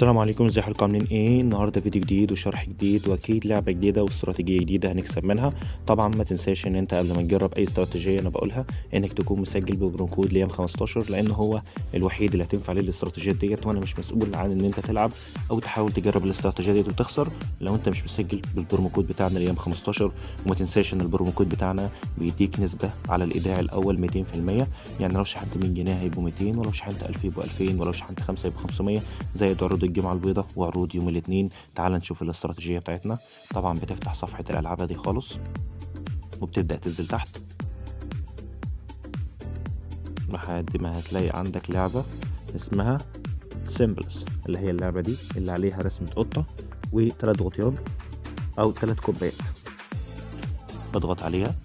السلام عليكم، ازي حضراتكم؟ عاملين ايه؟ النهارده فيديو جديد وشرح جديد واكيد لعبه جديده واستراتيجيه جديده هنكسب منها. طبعا ما تنساش ان انت قبل ما تجرب اي استراتيجيه انا بقولها انك تكون مسجل ببرونكود ليام 15، لان هو الوحيد اللي هتنفع عليه الاستراتيجيات ديت، وانا مش مسؤول عن ان انت تلعب او تحاول تجرب الاستراتيجيه ديت وتخسر لو انت مش مسجل بالبرونكود بتاعنا ليام 15. وما تنساش ان البرونكود بتاعنا بيديك نسبه على الايداع الاول 200%، يعني لو شحنت 100 جنيه هيبقوا 200، ولو شحنت 1000 يبقوا 2000، ولو شحنت 5 يبقوا 500، زائد عروض الجمعة البيضاء وعروض يوم الاثنين. تعال نشوف الاستراتيجية بتاعتنا. طبعا بتفتح صفحة الألعاب دي خالص وبتبدأ تنزل تحت لحد ما هتلاقي عندك لعبة اسمها سيمبلز، اللي هي اللعبة دي اللي عليها رسمة قطة وثلاث غطيان أو 3 كوبايات. بضغط عليها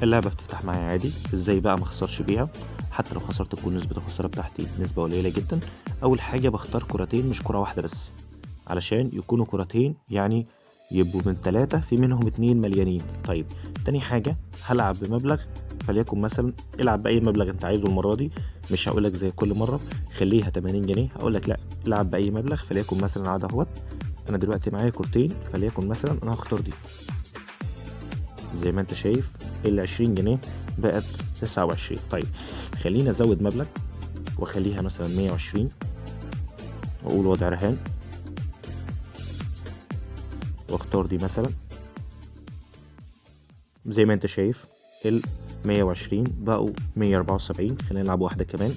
اللعبة بتفتح معايا عادي. ازاي بقى ما اخسرش بيها؟ حتى لو خسرت تكون نسبة الخسارة بتاعتي نسبة قليلة جدا. أول حاجة بختار كرتين مش كرة واحدة بس، علشان يكونوا كرتين يعني يبقوا من 3 في منهم 2 مليانين. طيب تاني حاجة هلعب بمبلغ، فليكن مثلا العب بأي مبلغ انت عايزه المرة دي. مش هقولك زي كل مرة خليها 80 جنيه، هقولك لا العب بأي مبلغ، فليكن مثلا عاد اهوت انا دلوقتي معايا كرتين، فليكن مثلا انا هختار دي. زي ما انت شايف ال20 جنيه بقت 29. طيب خلينا ازود مبلغ واخليها مثلا 120 واقول وضع رهان واختار دي مثلا. زي ما انت شايف ال 120 بقوا 174. خلينا نلعب واحدة كمان.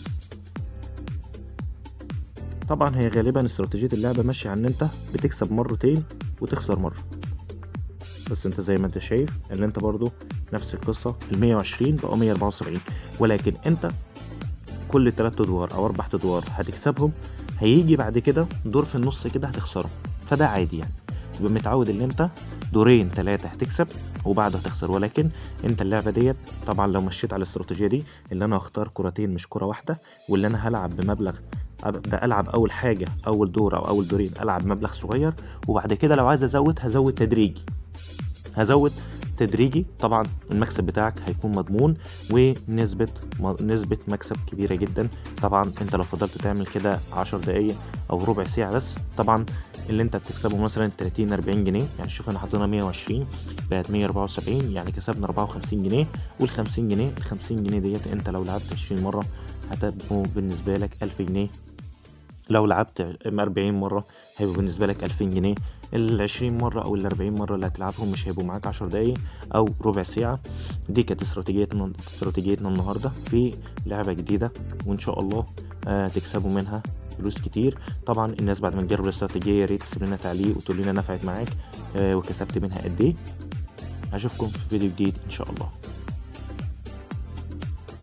طبعا هي غالبا استراتيجية اللعبة ماشية عن ان انت بتكسب مرتين وتخسر مرة، بس انت زي ما انت شايف ان انت برضو نفس القصة، ال 120 بقوا 174، ولكن انت كل 3 ادوار او 4 ادوار هتكسبهم، هيجي بعد كده دور في النص كده هتخسره، فده عادي يعني. تبقى متعود ان انت دورين 3 هتكسب وبعده هتخسر. ولكن انت اللعبة ديت طبعا لو مشيت على الاستراتيجية دي اللي انا هختار كرتين مش كرة واحدة، واللي انا هلعب بمبلغ، ابدا العب اول حاجة اول دور او اول دورين العب مبلغ صغير، وبعد كده لو عايز ازود هزود تدريجي، هزود تدريجي. طبعا المكسب بتاعك هيكون مضمون ونسبة مكسب كبيرة جدا. طبعا انت لو فضلت تعمل كده 10 دقايق او ربع ساعة بس، طبعا اللي انت بتكسبه مثلا 30-40 جنيه، يعني شوف انا حاطينها 120 بقت 174، يعني كسبنا 54 جنيه. وال50 جنيه ال50 جنيه ديت انت لو لعبت 20 مرة هتبقوا بالنسبة لك 1000 جنيه، لو لعبت 40 مرة هيبقوا بالنسبة لك 2000 جنيه. ال20 مرة أو ال40 مرة اللي هتلعبهم مش هيبقوا معاك 10 دقايق أو ربع ساعة. دي كانت استراتيجيتنا النهاردة في لعبة جديدة، وإن شاء الله تكسبوا منها فلوس كتير. طبعا الناس بعد ما تجرب الاستراتيجية يا ريت تسيب لنا تعليق وتقول لنا نفعت معاك وكسبت منها قد ايه. أشوفكم في فيديو جديد إن شاء الله.